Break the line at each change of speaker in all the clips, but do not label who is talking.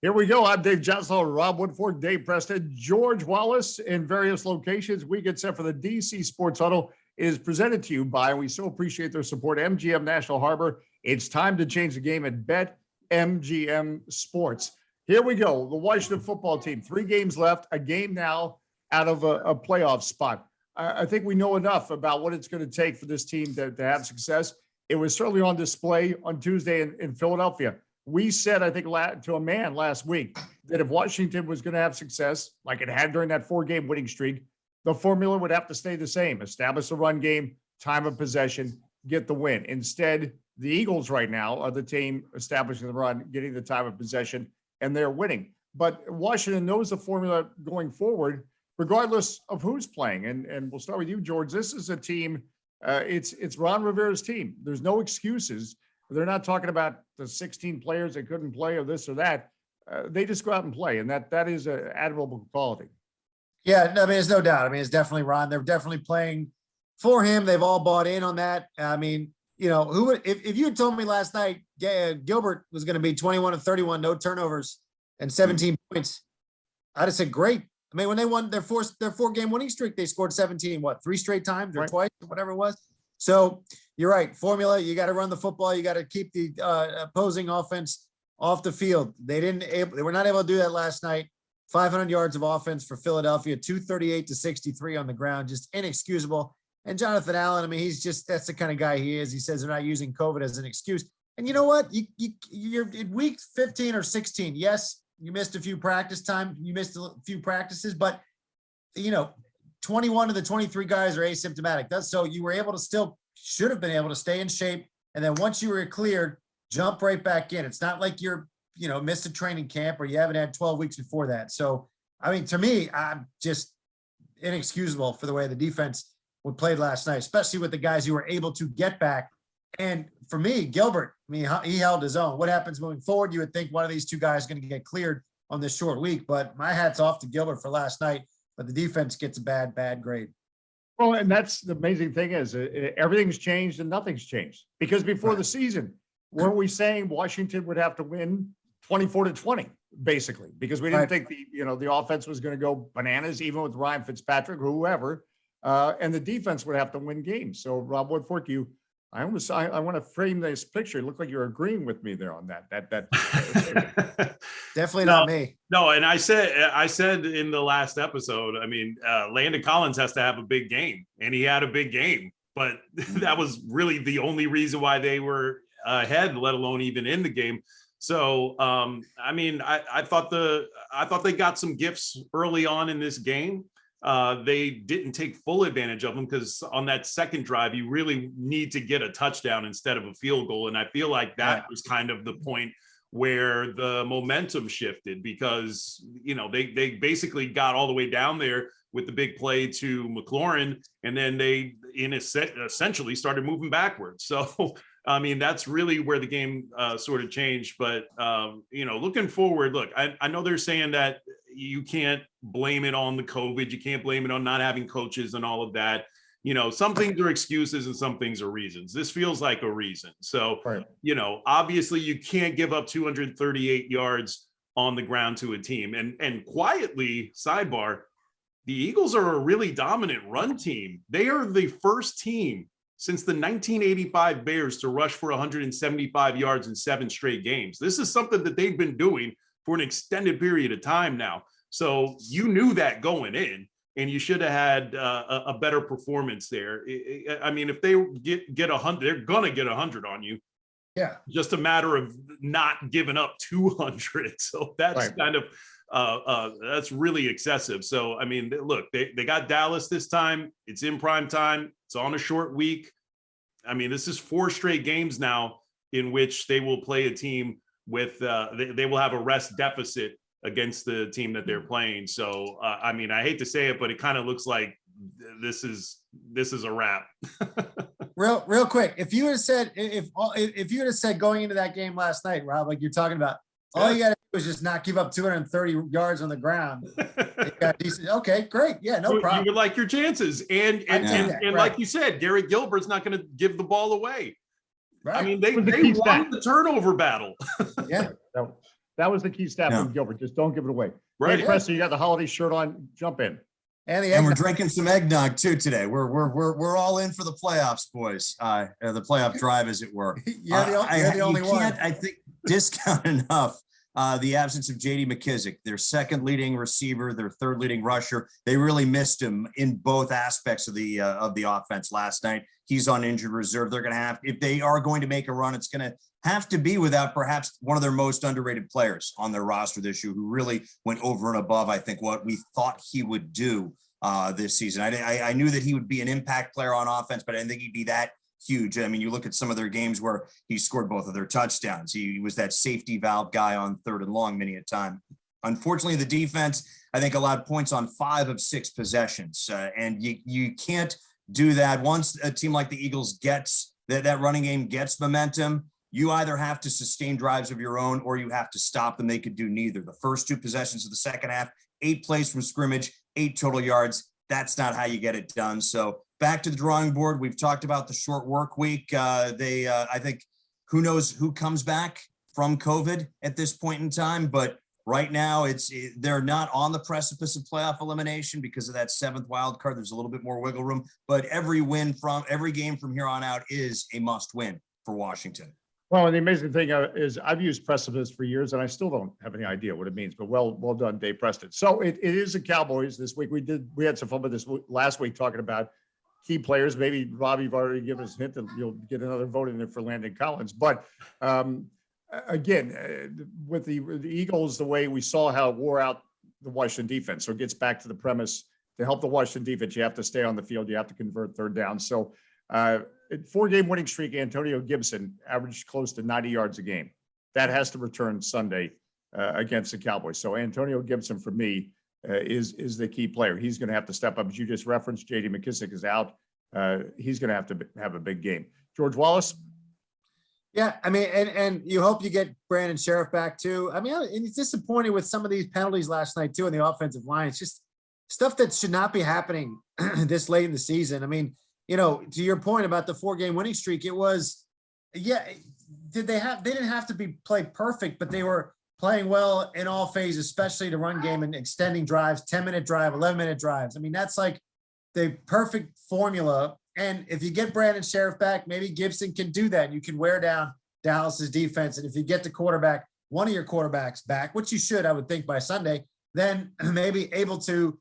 Here we go. I'm Dave Johnson, Rob Woodfork, Dave Preston, George Wallace in various locations. We get set for the DC Sports Huddle. It is presented to you by, and we so appreciate their support, MGM National Harbor. It's time to change the game at BetMGM Sports. Here we go. The Washington Football Team, 3 games left, a game now out of a playoff spot. I think we know enough about what it's going to take for this team to have success. It was certainly on display on Tuesday in Philadelphia. We said, I think, to a man last week that if Washington was going to have success, like it had during that 4-game winning streak, the formula would have to stay the same. Establish a run game, time of possession, get the win. Instead, the Eagles right now are the team establishing the run, getting the time of possession, and they're winning. But Washington knows the formula going forward, regardless of who's playing. And we'll start with you, George. This is a team, it's Ron Rivera's team. There's no excuses. They're not talking about the 16 players that couldn't play or this or that. They just go out and play, and that is an admirable quality.
Yeah, I mean, there's no doubt. I mean, it's definitely Ron. They're definitely playing for him. They've all bought in on that. I mean, you know, who would if you had told me last night Gilbert was going to be 21 of 31, no turnovers, and 17 points, I'd have said great. I mean, when they won their 4-game winning streak, they scored 17, 3 straight times or
right.
twice, or whatever it was. So you're right. Formula, you got to run the football. You got to keep the opposing offense off the field. They were not able to do that last night. 500 yards of offense for Philadelphia, 238-63 on the ground, just inexcusable. And Jonathan Allen, I mean, that's the kind of guy he is. He says they're not using COVID as an excuse. And you know what? You're in week 15 or 16. Yes, you missed a few practice time. You missed a few practices, but 21 of the 23 guys are asymptomatic. So you were able to should have been able to stay in shape. And then once you were cleared, jump right back in. It's not like you're, missed a training camp or you haven't had 12 weeks before that. So, I mean, to me, I'm just inexcusable for the way the defense played last night, especially with the guys who were able to get back. And for me, Gilbert, I mean, he held his own. What happens moving forward? You would think one of these two guys is going to get cleared on this short week, but my hat's off to Gilbert for last night, but the defense gets a bad grade.
Well, and that's the amazing thing is everything's changed and nothing's changed because before the season, weren't we saying Washington would have to win 24-20 basically, because we didn't think the offense was going to go bananas, even with Ryan Fitzpatrick or whoever, and the defense would have to win games. So Rob Woodfork, I want to frame this picture. It looked like you're agreeing with me there on that.
Definitely not me.
No, and I said in the last episode, I mean, Landon Collins has to have a big game, and he had a big game, but that was really the only reason why they were ahead, let alone even in the game. So, I mean, I thought they got some gifts early on in this game. They didn't take full advantage of them because on that second drive, you really need to get a touchdown instead of a field goal. And I feel like that was kind of the point where the momentum shifted because, they basically got all the way down there with the big play to McLaurin, and then they essentially started moving backwards. So, I mean, that's really where the game sort of changed. But, looking forward, look, I know they're saying that you can't blame it on the COVID. You can't blame it on not having coaches and all of that. Some things are excuses and some things are reasons. This feels like a reason. So, obviously you can't give up 238 yards on the ground to a team. And quietly, sidebar, the Eagles are a really dominant run team. They are the first team since the 1985 Bears to rush for 175 yards in 7 straight games. This is something that they've been doing for an extended period of time now. So you knew that going in, and you should have had a better performance there. I mean, if they get 100, they're going to get 100 on you.
Yeah.
Just a matter of not giving up 200. So that's kind of, that's really excessive. So, I mean, look, they got Dallas this time. It's in prime time. It's on a short week. I mean, this is 4 straight games now in which they will play a team with, they will have a rest deficit against the team that they're playing. So, I mean, I hate to say it, but it kind of looks like this is a wrap.
Real quick, if you would have said if you would have said going into that game last night, Rob, like you're talking about, all you got to do is just not give up 230 yards on the ground. Got decent. Okay, great. Yeah, no problem.
You would like your chances, and like you said, Garrett Gilbert's not going to give the ball away. Right. I mean, they won the turnover battle.
Yeah.
That was the key stat
Yeah.
from Gilbert. Just don't give it away.
Right.
Hey, Preston, you got the holiday shirt on. Jump in.
And we're drinking some eggnog too today. We're all in for the playoffs, boys. The playoff drive, as it were.
You're the only
you
one.
can't, I think, discount enough the absence of J.D. McKissick, their second leading receiver, their third leading rusher. They really missed him in both aspects of the offense last night. He's on injured reserve. They're going to have, if they are going to make a run, it's going to have to be without perhaps one of their most underrated players on their roster this year, who really went over and above, I think, what we thought he would do this season. I knew that he would be an impact player on offense, but I didn't think he'd be that huge. I mean, you look at some of their games where he scored both of their touchdowns. He was that safety valve guy on 3rd and long many a time. Unfortunately, the defense, I think, allowed points on 5 of 6 possessions. And you can't do that. Once a team like the Eagles gets that running game gets momentum, you either have to sustain drives of your own or you have to stop them. They could do neither. The first 2 possessions of the second half, 8 plays from scrimmage, 8 total yards. That's not how you get it done. So back to the drawing board. We've talked about the short work week. I think, who knows who comes back from COVID at this point in time, but right now they're not on the precipice of playoff elimination because of that 7th wild card. There's a little bit more wiggle room, but every game from here on out is a must win for Washington.
Well, and the amazing thing is I've used precipice for years, and I still don't have any idea what it means. But well done, Dave Preston. So it is the Cowboys this week. We had some fun with this last week talking about key players. Maybe Rob, you've already given us a hint that you'll get another vote in there for Landon Collins. But again, with the Eagles, the way we saw how it wore out the Washington defense. So it gets back to the premise: to help the Washington defense, you have to stay on the field. You have to convert 3rd down. So 4-game winning streak, Antonio Gibson averaged close to 90 yards a game. That has to return Sunday against the Cowboys. So Antonio Gibson, for me, is the key player. He's going to have to step up. As you just referenced, J.D. McKissick is out. He's going to have a big game. George Wallace?
Yeah, I mean, and you hope you get Brandon Sheriff back too. I mean, it's disappointing with some of these penalties last night too in the offensive line. It's just stuff that should not be happening this late in the season. I mean, you know, to your point about the 4-game winning streak, it was, yeah, they didn't have to be played perfect, but they were playing well in all phases, especially the run game and extending drives, 10-minute drive, 11-minute drives. I mean, that's like the perfect formula. And if you get Brandon Sheriff back, maybe Gibson can do that. You can wear down Dallas's defense. And if you get the quarterback, one of your quarterbacks back, which you should, I would think, by Sunday, then maybe able to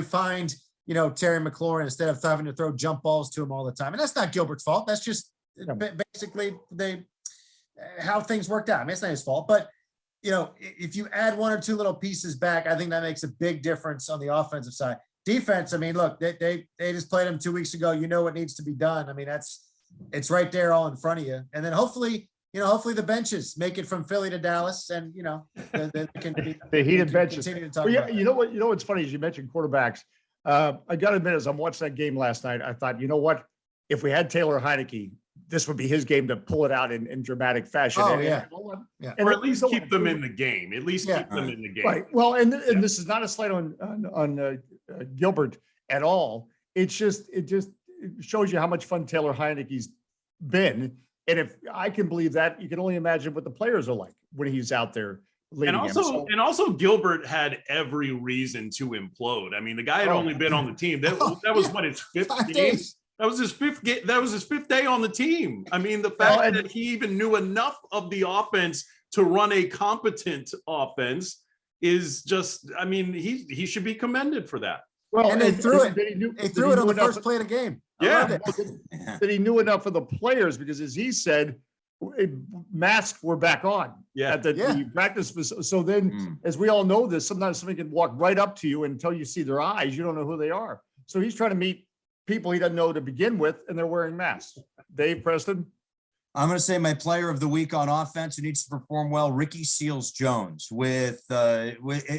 find, you know, Terry McLaurin instead of having to throw jump balls to him all the time. And that's not Gilbert's fault. That's just basically how things worked out. I mean, it's not his fault, but you know, if you add 1 or 2 little pieces back, I think that makes a big difference on the offensive side. Defense, I mean, look, they just played them 2 weeks ago. You know what needs to be done. I mean, it's right there all in front of you. And then hopefully the benches make it from Philly to Dallas, and you know, they can
the heated benches.
Continue to talk
Well,
about
you know what's funny is you mentioned quarterbacks. I got to admit, as I'm watching that game last night, I thought, you know what? If we had Taylor Heineke, this would be his game to pull it out in dramatic fashion.
Oh,
and,
yeah.
And
or at least keep them in the game. At least
Yeah.
keep them in the game.
Right. Well, and this is not a slight on Gilbert at all. It just shows you how much fun Taylor Heineke's been. And if I can believe that, you can only imagine what the players are like when he's out there leading
And also Gilbert had every reason to implode. I mean, the guy had only been on the team. That was what, his 5th game? That was his 5th game. That was his 5th day on the team. I mean, the fact that he even knew enough of the offense to run a competent offense is just, I mean, he should be commended for that.
Well,
and they threw it on the first play of the game.
Yeah.
That he knew enough of the players, because as he said, masks were back on at the practice. So then, as we all know this, sometimes somebody can walk right up to you and until you see their eyes, you don't know who they are. So he's trying to meet people he doesn't know to begin with, and they're wearing masks. Dave Preston?
I'm going to say my player of the week on offense who needs to perform well, Ricky Seals-Jones,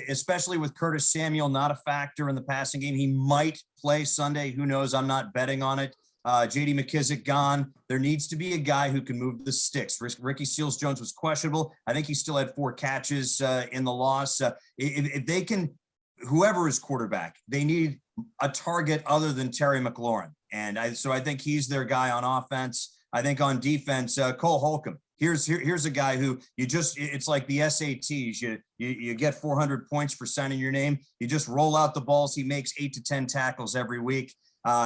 especially with Curtis Samuel not a factor in the passing game. He might play Sunday. Who knows? I'm not betting on it. J.D. McKissick gone. There needs to be a guy who can move the sticks. Ricky Seals-Jones was questionable. I think he still had 4 catches in the loss. If they can, whoever is quarterback, they need a target other than Terry McLaurin. And so I think he's their guy on offense. I think on defense, Cole Holcomb Here's a guy who it's like the SATs. You get 400 points for signing your name. You just roll out the balls. He makes 8 to 10 tackles every week.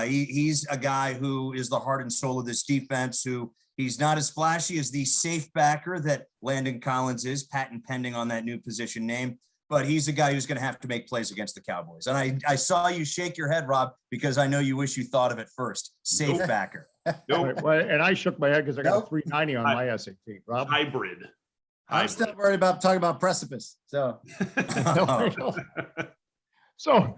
He's a guy who is the heart and soul of this defense, who he's not as flashy as the safe backer that Landon Collins is, patent pending on that new position name. But he's a guy who's going to have to make plays against the Cowboys. And I saw you shake your head, Rob, because I know you wish you thought of it first. Safe backer.
Nope.
Well, and I shook my head because I got a 390 on my SAT. Rob?
Hybrid.
I'm still worried about talking about precipice. So
So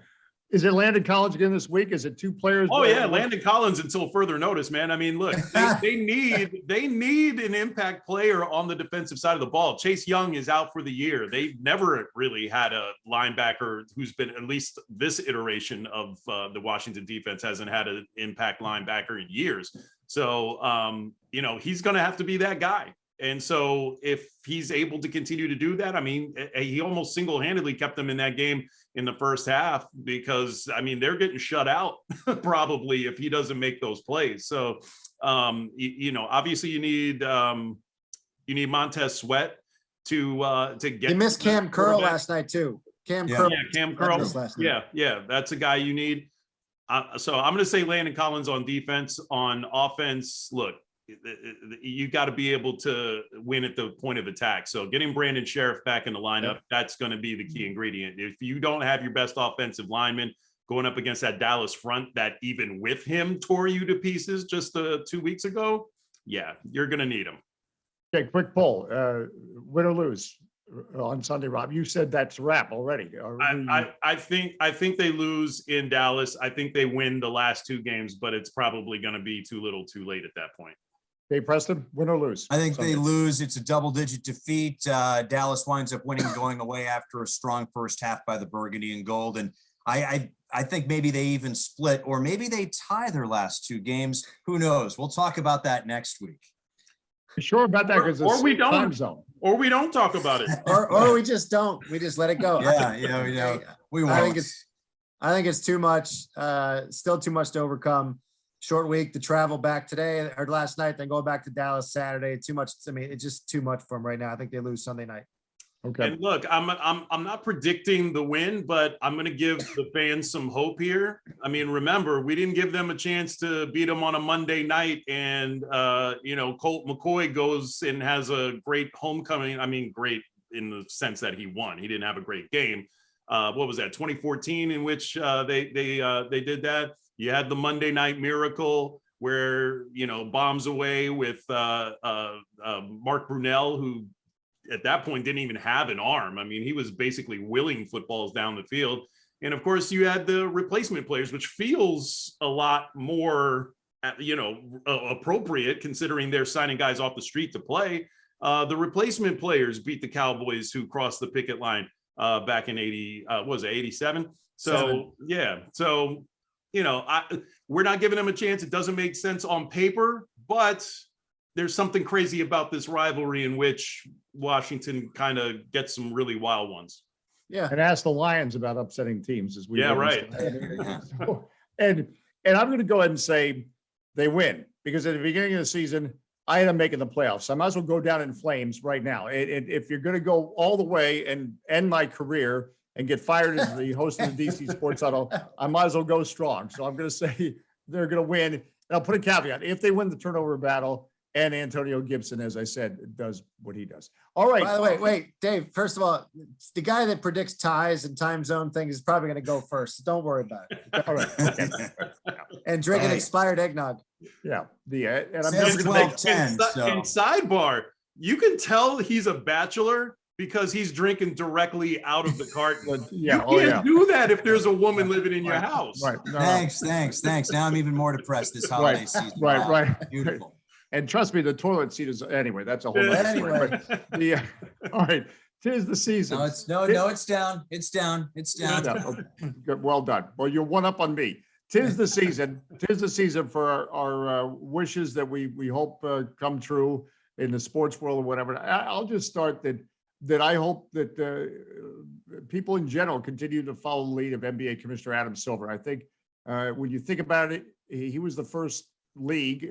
is it Landon Collins again this week? Is it 2 players?
Oh yeah, Landon Collins until further notice, man. I mean, look, they need an impact player on the defensive side of the ball. Chase Young is out for the year. They've never really had a linebacker who's been, at least this iteration of the Washington defense hasn't had an impact linebacker in years. So he's going to have to be that guy. And so if he's able to continue to do that, I mean, he almost single-handedly kept them in that game in the first half, because I mean, they're getting shut out probably if he doesn't make those plays. So, obviously you need Montez Sweat to get.
he missed Cam Curl last night too. Cam Curl.
Yeah, Cam Curl. Yeah, that's a guy you need. So I'm going to say Landon Collins on defense. On offense, look, you got to be able to win at the point of attack. So getting Brandon Sheriff back in the lineup, that's going to be the key ingredient. If you don't have your best offensive lineman going up against that Dallas front that even with him tore you to pieces just 2 weeks ago, yeah, you're going to need him.
Okay, quick poll. Win or lose on Sunday, Rob? You said that's a wrap already.
I think they lose in Dallas. I think they win the last 2 games, but it's probably going to be too little too late at that point.
Dave Preston, win or lose?
I think they lose. It's a double-digit defeat. Dallas winds up winning, going away after a strong first half by the Burgundy and Gold. And I think maybe they even split, or maybe they tie their last 2 games. Who knows? We'll talk about that next week.
You sure about that? Because
or we don't.
Time zone.
Or we don't talk about it.
or we just don't. We just let it go.
Yeah, we won't.
I think it's too much. Still too much to overcome. Short week to travel back today or last night, then go back to Dallas Saturday. Too much. I mean, it's just too much for them right now. I think they lose Sunday night.
Okay.
And look, I'm not predicting the win, but I'm going to give the fans some hope here. I mean, remember, we didn't give them a chance to beat them on a Monday night, and Colt McCoy goes and has a great homecoming. I mean, great in the sense that he won. He didn't have a great game. What was that? 2014, in which they did that. You had the Monday Night Miracle where, bombs away with Mark Brunell, who at that point didn't even have an arm. I mean, he was basically willing footballs down the field. And of course, you had the replacement players, which feels a lot more, appropriate considering they're signing guys off the street to play. The replacement players beat the Cowboys, who crossed the picket line back in 87? So, yeah. So, we're not giving them a chance. It doesn't make sense on paper, but there's something crazy about this rivalry in which Washington kind of gets some really wild ones.
Yeah.
And ask the Lions about upsetting teams as we.
Yeah, right.
So, and I'm going to go ahead and say they win, because at the beginning of the season, I had them making the playoffs. I might as well go down in flames right now. If you're going to go all the way and end my career and get fired as the host of the DC Sports Huddle, I might as well go strong. So I'm going to say they're going to win. And I'll put a caveat: if they win the turnover battle, and Antonio Gibson, as I said, does what he does. All right.
By the way, wait, Dave, first of all, the guy that predicts ties and time zone things is probably going to go first. Don't worry about it.
All right.
And drinking expired eggnog.
Yeah. And I'm
Says
never going to
12-10, so.
And sidebar, you can tell he's a bachelor because he's drinking directly out of the carton.
Yeah.
You can't do that if there's a woman living in your house.
Right. No,
Thanks. Now I'm even more depressed this holiday season.
Right.
Wow.
Right.
Beautiful.
And trust me, the toilet seat is anyway. That's a whole other story. But all right, 'tis the season.
No, it's down. It's down.
Yeah, good, well done. Well, you're one up on me. 'Tis the season. 'Tis the season for our wishes that we hope come true in the sports world or whatever. I'll just start that I hope that people in general continue to follow the lead of NBA Commissioner Adam Silver. I think when you think about it, he was the first league,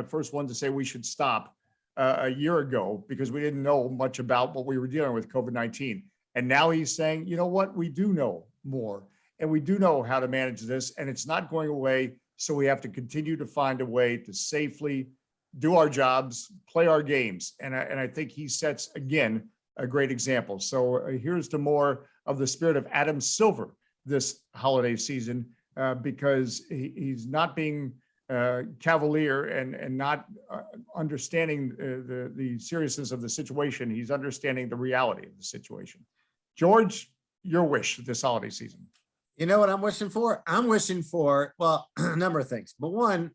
first one to say we should stop a year ago because we didn't know much about what we were dealing with COVID-19. And now he's saying, you know what, we do know more and we do know how to manage this and it's not going away. So we have to continue to find a way to safely do our jobs, play our games. And I think he sets, again, a great example. So here's to more of the spirit of Adam Silver this holiday season, because he's not being cavalier and not understanding the seriousness of the situation. He's understanding the reality of the situation. George, your wish this holiday season.
You know what I'm wishing for? I'm wishing for, well, a number of things. But one,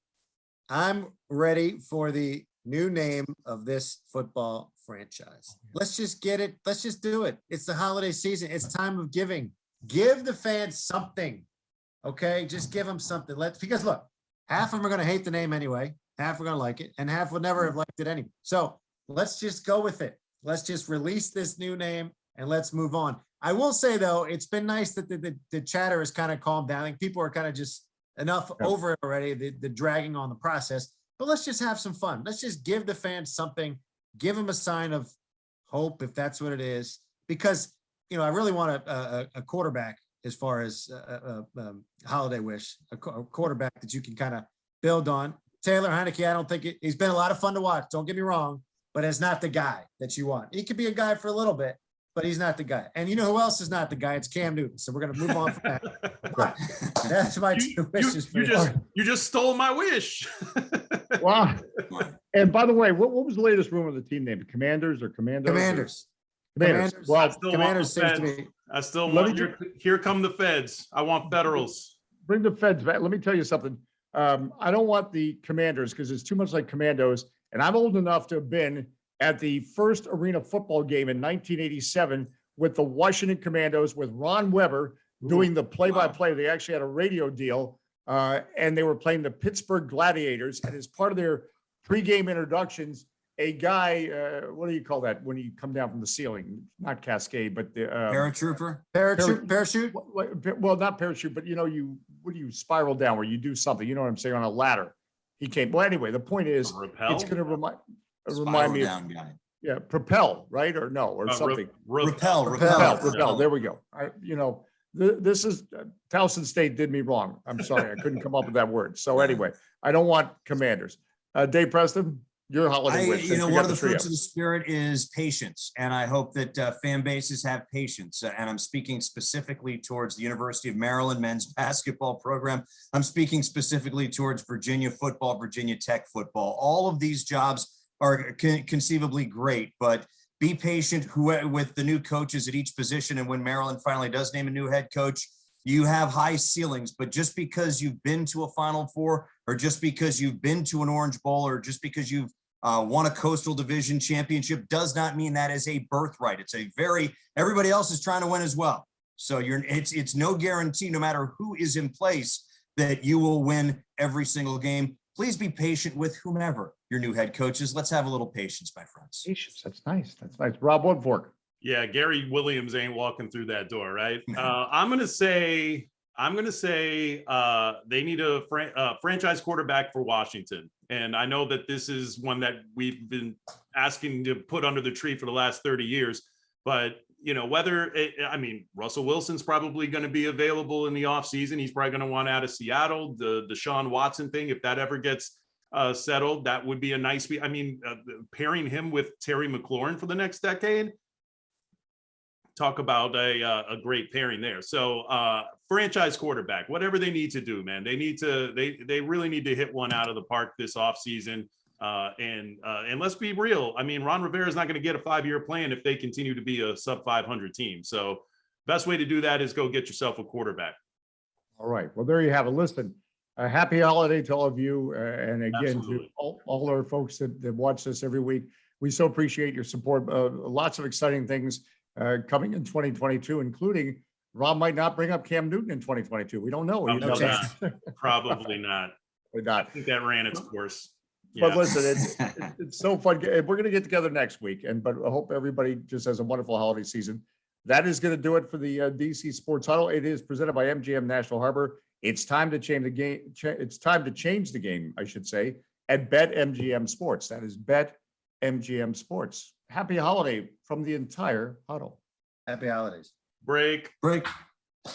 I'm ready for the new name of this football franchise. Let's just get it. Let's just do it. It's the holiday season. It's time of giving. Give the fans something. Okay, just give them something. Because look, half of them are going to hate the name anyway. Half are going to like it, and half would never have liked it anyway. So let's just go with it. Let's just release this new name and let's move on. I will say though, it's been nice that the chatter has kind of calmed down. Like people are kind of just enough over it already. The dragging on the process. But let's just have some fun. Let's just give the fans something. Give them a sign of hope if that's what it is. Because I really want a quarterback. As far as holiday wish, a quarterback that you can kind of build on. Taylor Heineke, I don't think he's been a lot of fun to watch. Don't get me wrong, but it's not the guy that you want. He could be a guy for a little bit, but he's not the guy. And you know who else is not the guy? It's Cam Newton. So we're going to move on from that. That's my two wishes.
You just stole my wish.
Wow. And by the way, what was the latest rumor of the team name? Commanders or Commandos?
Commanders.
Well,
Commanders seems to be.
I still want here come the feds. I want federals.
Bring the feds back. Let me tell you something. I don't want the Commanders because it's too much like Commandos. And I'm old enough to have been at the first arena football game in 1987 with the Washington Commandos with Ron Weber doing the play-by-play. They actually had a radio deal, and they were playing the Pittsburgh Gladiators. And as part of their pregame introductions, a guy, what do you call that when you come down from the ceiling? Not cascade, but the
paratrooper.
Parachute.
Well, not parachute, but what do you spiral down where you do something? You know what I'm saying, on a ladder. He came. Well, anyway, the point is, it's going to remind me.
Down guy.
Yeah, propel, right or no or something.
Repel.
There we go. This is Towson State did me wrong. I'm sorry, I couldn't come up with that word. So anyway, I don't want Commanders. Dave Preston. Your holiday wish.
One of the fruits of the spirit is patience. And I hope that fan bases have patience. And I'm speaking specifically towards the University of Maryland men's basketball program. I'm speaking specifically towards Virginia football, Virginia Tech football. All of these jobs are conceivably great, but be patient with the new coaches at each position. And when Maryland finally does name a new head coach, you have high ceilings, but just because you've been to a Final Four or just because you've been to an Orange Bowl or just because you've won a Coastal Division championship does not mean that is a birthright. It's everybody else is trying to win as well. So it's no guarantee, no matter who is in place, that you will win every single game. Please be patient with whomever your new head coach is. Let's have a little patience, my friends.
Patience. That's nice. Rob Woodfork.
Yeah, Gary Williams ain't walking through that door, right? I'm gonna say they need a franchise quarterback for Washington. And I know that this is one that we've been asking to put under the tree for the last 30 years. But, Russell Wilson's probably going to be available in the offseason. He's probably going to want out of Seattle. The Deshaun Watson thing, if that ever gets settled, that would be a nice, pairing him with Terry McLaurin for the next decade. Talk about a great pairing there. So franchise quarterback, whatever they need to do, man, they really need to hit one out of the park this offseason. And let's be real. Ron Rivera is not going to get a 5-year plan if they continue to be a sub 500 team. So best way to do that is go get yourself a quarterback.
All right. Well, there you have it. Listen, a happy holiday to all of you. And again,
Absolutely.
to all our folks that watch this every week. We so appreciate your support. Lots of exciting things coming in 2022, including Rob might not bring up Cam Newton in 2022. We don't know.
Probably not.
We're not.
I think that ran its course. Yeah.
But listen, it's so fun. We're going to get together next week, but I hope everybody just has a wonderful holiday season. That is going to do it for the DC Sports Huddle. It is presented by MGM National Harbor. It's time to change the game. It's time to change the game, I should say, at BetMGM Sports. That is BetMGM Sports. Happy holiday from the entire huddle.
Happy holidays.
Break.
Break.